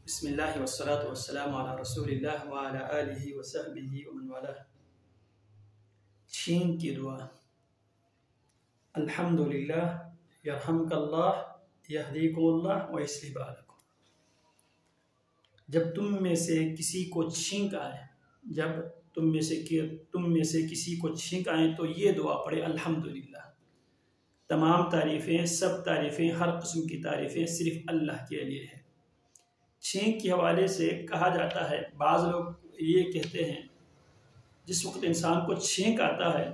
بسم اللہ والصلاة والسلام علی رسول اللہ وعلی آلہ وصحبہ ومن والہ۔ چھینک کی دعا۔ الحمدللہ یرحمک اللہ یہدیکم اللہ ویصلح بالکم۔ جب تم میں سے کسی کو چھینک آئے تم میں سے کسی کو چھینک آئے تو یہ دعا پڑھے الحمدللہ۔ تمام تعریفیں، سب تعریفیں، ہر قسم کی تعریفیں صرف اللہ کے لیے ہے۔ چھینک کے حوالے سے کہا جاتا ہے، بعض لوگ یہ کہتے ہیں جس وقت انسان کو چھینک آتا ہے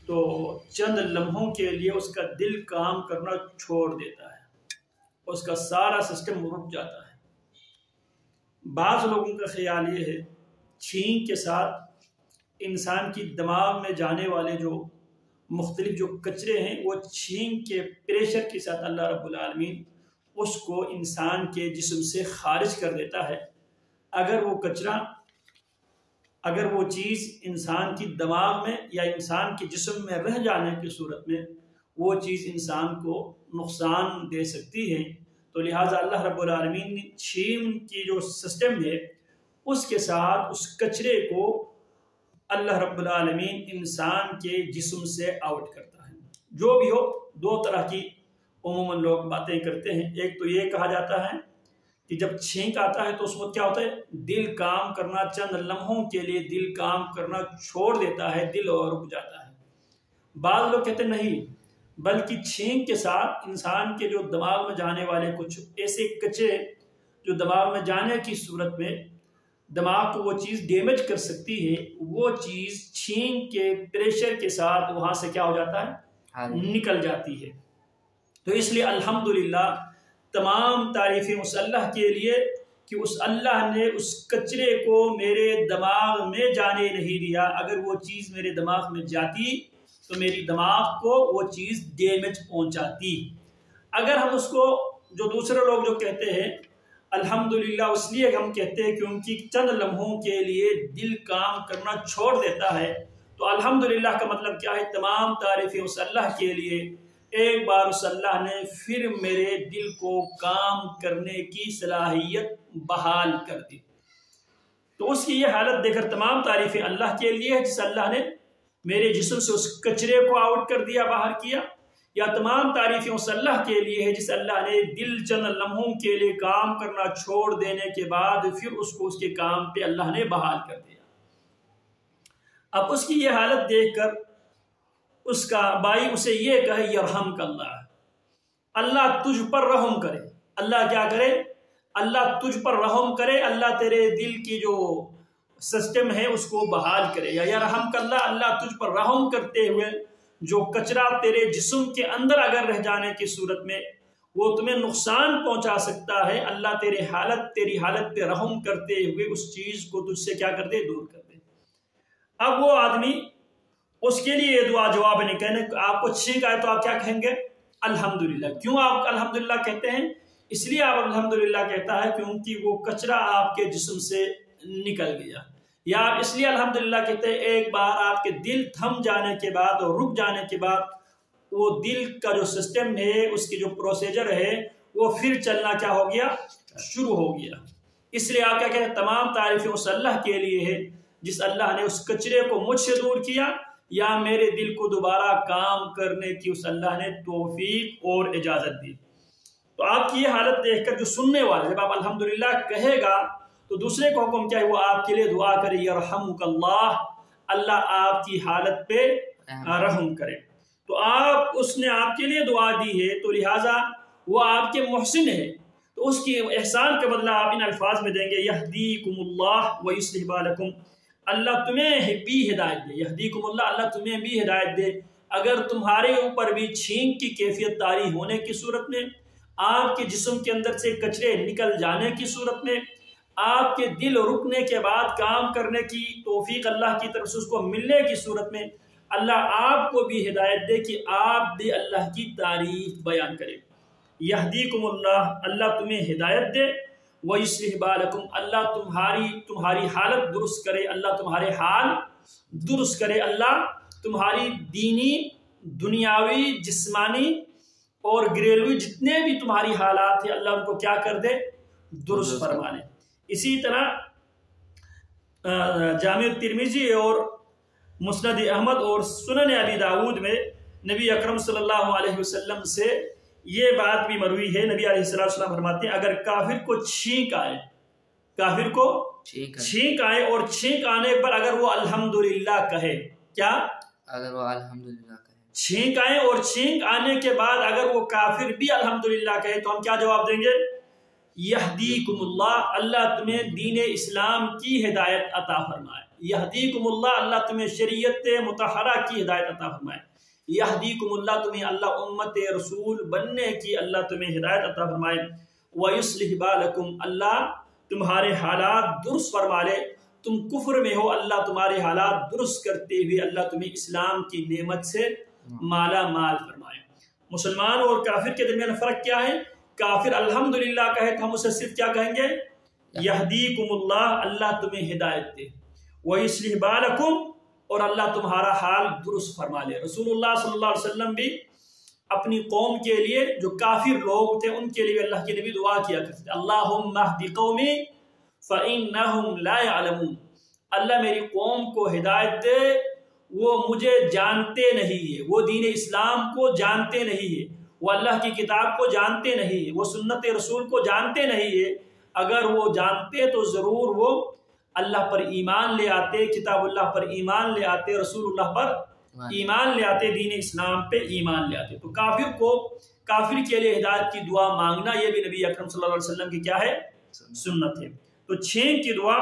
تو چند لمحوں کے لیے اس کا دل کام کرنا چھوڑ دیتا ہے، اس کا سارا سسٹم رک جاتا ہے۔ بعض لوگوں کا خیال یہ ہے چھینک کے ساتھ انسان کی دماغ میں جانے والے جو مختلف جو کچرے ہیں وہ چھینک کے پریشر کے ساتھ اللہ رب العالمین اس کو انسان کے جسم سے خارج کر دیتا ہے۔ اگر وہ چیز انسان کی دماغ میں یا انسان کے جسم میں رہ جانے کی صورت میں وہ چیز انسان کو نقصان دے سکتی ہے، تو لہٰذا اللہ رب العالمین نے چھینک کی جو سسٹم ہے اس کے ساتھ اس کچرے کو اللہ رب العالمین انسان کے جسم سے آؤٹ کرتا ہے۔ جو بھی ہو، دو طرح کی عموماً لوگ باتیں کرتے ہیں۔ ایک تو یہ کہا جاتا ہے کہ جب چھینک آتا ہے تو اس وقت کیا ہوتا ہے، دل کام کرنا چند لمحوں کے لیے دل کام کرنا چھوڑ دیتا ہے، دل اور رک جاتا ہے۔ بعض لوگ کہتے ہیں نہیں، بلکہ چھینک کے ساتھ انسان کے جو دماغ میں جانے والے کچھ ایسے کچرے جو دماغ میں جانے کی صورت میں دماغ کو وہ چیز ڈیمیج کر سکتی ہے، وہ چیز چھینک کے پریشر کے ساتھ وہاں سے کیا ہو جاتا ہے، نکل جاتی ہے۔ تو اس لیے الحمدللہ تمام تعریفیں اس اللہ کے لیے کہ اس اللہ نے اس کچرے کو میرے دماغ میں جانے نہیں دیا۔ اگر وہ چیز میرے دماغ میں جاتی تو میری دماغ کو وہ چیز ڈیمیج پہنچاتی۔ اگر ہم اس کو جو دوسرے لوگ جو کہتے ہیں الحمدللہ اس لیے ہم کہتے ہیں کیونکہ چند لمحوں کے لیے دل کام کرنا چھوڑ دیتا ہے، تو الحمدللہ کا مطلب کیا ہے، تمام تعریفیں اس اللہ کے لیے، ایک بار اس اللہ نے پھر میرے دل کو کام کرنے کی صلاحیت بحال کر دی۔ تو اس کی یہ حالت دیکھ کر تمام تعریفیں اللہ کے لیے ہے جس اللہ نے میرے جسم سے اس کچرے کو آؤٹ کر دیا، باہر کیا، یا تمام تعریفیں اس اللہ کے لیے ہے جس اللہ نے دل چند لمحوں کے لیے کام کرنا چھوڑ دینے کے بعد پھر اس کو اس کے کام پہ اللہ نے بحال کر دیا۔ اب اس کی یہ حالت دیکھ کر اس کا بھائی اسے یہ کہے یرحمک اللہ، اللہ تجھ پر رحم کرے۔ اللہ کیا کرے، اللہ تجھ پر رحم کرے، اللہ تیرے دل کی جو سسٹم ہے اس کو بحال کرے، یا یرحمک اللہ، اللہ تجھ پر رحم کرتے ہوئے جو کچرا تیرے جسم کے اندر اگر رہ جانے کی صورت میں وہ تمہیں نقصان پہنچا سکتا ہے، اللہ تیری حالت پہ رحم کرتے ہوئے اس چیز کو تجھ سے کیا کر دے، دور کر دے۔ اب وہ آدمی اس کے لیے یہ دعا جواب نہیں کہنے، آپ کو چھینک آئے تو آپ کیا کہیں گے، الحمدللہ۔ کیوں آپ الحمدللہ کہتے ہیں؟ اس لیے آپ الحمدللہ کہتا ہے کیونکہ وہ کچرا آپ کے جسم سے نکل گیا، یا آپ اس لیے الحمدللہ کہتے ہیں ایک بار آپ کے دل تھم جانے کے بعد اور رک جانے کے بعد وہ دل کا جو سسٹم ہے اس کی جو پروسیجر ہے وہ پھر چلنا کیا ہو گیا، شروع ہو گیا۔ اس لیے آپ کیا کہتے ہیں، تمام تعریفیں اس اللہ کے لیے ہے جس اللہ نے اس کچرے کو مجھ سے دور کیا یا میرے دل کو دوبارہ کام کرنے کی اس اللہ نے توفیق اور اجازت دی۔ تو آپ کی یہ حالت دیکھ کر جو سننے والے، جب آپ الحمدللہ کہے گا تو دوسرے کو حکم کیا ہے، وہ آپ کے لیے دعا کرے یرحمک اللہ، اللہ آپ کی حالت پہ رحم کرے۔ تو اس نے آپ کے لیے دعا دی ہے تو لہٰذا وہ آپ کے محسن ہے، تو اس کی احسان کا بدلہ آپ ان الفاظ میں دیں گے یہدیکم اللہ ویصلح بالکم، اللہ تمہیں بھی ہدایت دے، یہدیکم اللہ، اللہ تمہیں بھی ہدایت دے۔ اگر تمہارے اوپر بھی چھینک کی کیفیت طاری ہونے کی صورت میں، آپ کے جسم کے اندر سے کچرے نکل جانے کی صورت میں، آپ کے دل رکنے کے بعد کام کرنے کی توفیق اللہ کی طرف سے اس کو ملنے کی صورت میں، اللہ آپ کو بھی ہدایت دے کہ آپ بھی اللہ کی تعریف بیان کریں۔ یہدیکم اللہ، اللہ تمہیں ہدایت دے، وَيُصْلِحْ بَالَكُمْ، اللہ تمہاری حالت درست کرے، اللہ تمہارے حال درست کرے، اللہ تمہاری دینی، دنیاوی، جسمانی اور گھریلوی جتنے بھی تمہاری حالات ہیں اللہ ان کو کیا کر دے، درست فرما لے۔ اسی طرح جامع ترمذی اور مسند احمد اور سنن ابی داود میں نبی اکرم صلی اللہ علیہ وسلم سے یہ بات بھی مروی ہے، نبی علیہ السلام فرماتے ہیں اگر کافر کو چھینک آئے، کافر کو چھینک آئے اور چھینک آنے پر اگر وہ الحمدللہ کہے، کیا؟ اگر وہ الحمدللہ کہے، چھینک آئے اور چھینک آنے کے بعد اگر وہ کافر بھی الحمدللہ کہے تو ہم کیا جواب دیں گے؟ یہدیکم اللہ، اللہ تمہیں دین اسلام کی ہدایت عطا فرمائے۔ یہدیکم اللہ، اللہ تمہیں شریعت مطہرہ کی ہدایت عطا فرمائے۔ یہدیکم اللہ، تمہیں اللہ امت رسول بننے کی اللہ تمہیں ہدایت عطا فرمائے۔ ویصلح بالکم، اللہ تمہارے حالات درست فرما لے، تم کفر میں ہو اللہ تمہارے حالات درست کرتے ہوئے اللہ تمہیں اسلام کی نعمت سے مالا مال فرمائے۔ مسلمان اور کافر کے درمیان فرق کیا ہے؟ کافر الحمدللہ کہے تو ہم اسے صرف کیا کہیں گے؟ یہدیکم اللہ، اللہ تمہیں ہدایت دے۔ ویصلح بالکم، اور اللہ تمہارا حال درست فرما لے۔ رسول اللہ صلی اللہ علیہ وسلم بھی اپنی قوم کے لیے جو کافر لوگ تھے ان کے لیے اللہ کے نبی دعا کیا کرتے تھے، اللہم اہد قومی فإنہم لا يعلمون، اللہ میری قوم کو ہدایت دے، وہ مجھے جانتے نہیں ہے، وہ دین اسلام کو جانتے نہیں ہے، وہ اللہ کی کتاب کو جانتے نہیں ہے، وہ سنت رسول کو جانتے نہیں ہے۔ اگر وہ جانتے تو ضرور وہ اللہ پر ایمان لے آتے، کتاب اللہ پر ایمان لے آتے، رسول اللہ پر ایمان لے آتے، دین اسلام پہ ایمان لے آتے۔ تو کافر کے لیے ہدایت کی دعا مانگنا یہ بھی نبی اکرم صلی اللہ علیہ وسلم کی کیا ہے؟ سنت ہے۔ تو چھینک کی دعا،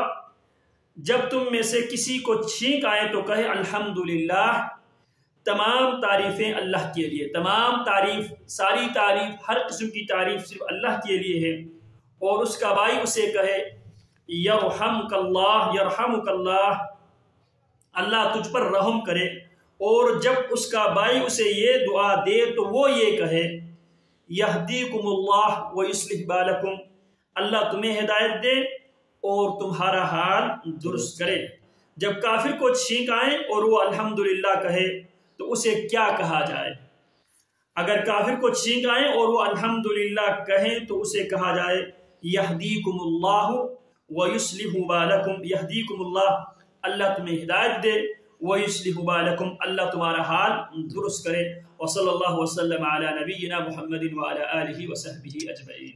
جب تم میں سے کسی کو چھینک آئے تو کہے الحمدللہ، تمام تعریفیں اللہ کے لیے، تمام تعریف، ساری تعریف، ہر قسم کی تعریف صرف اللہ کے لیے ہے۔ اور اس کا بھائی اسے کہے یرحمک اللہ، یرحمک اللہ، اللہ تجھ پر رحم کرے۔ اور جب اس کا بھائی اسے یہ دعا دے تو وہ یہ کہے یہدیکم اللہ ویصلح بالکم، اللہ تمہیں ہدایت دے اور تمہارا حال درست کرے۔ جب کافر کو چھینک آئے اور وہ الحمدللہ کہے تو اسے کیا کہا جائے؟ اگر کافر کو چھینک آئے اور وہ الحمدللہ کہیں تو اسے کہا جائے یہدیکم اللہ ویصلح بالکم، یہدیکم اللہ، اللہ تمہیں ہدایت دے، ویصلح بالکم، اللہ تمہارا حال درست کرے۔ وصلی اللہ وسلم علی نبینا محمد وعلی آلہ وصحبہ اجمعین۔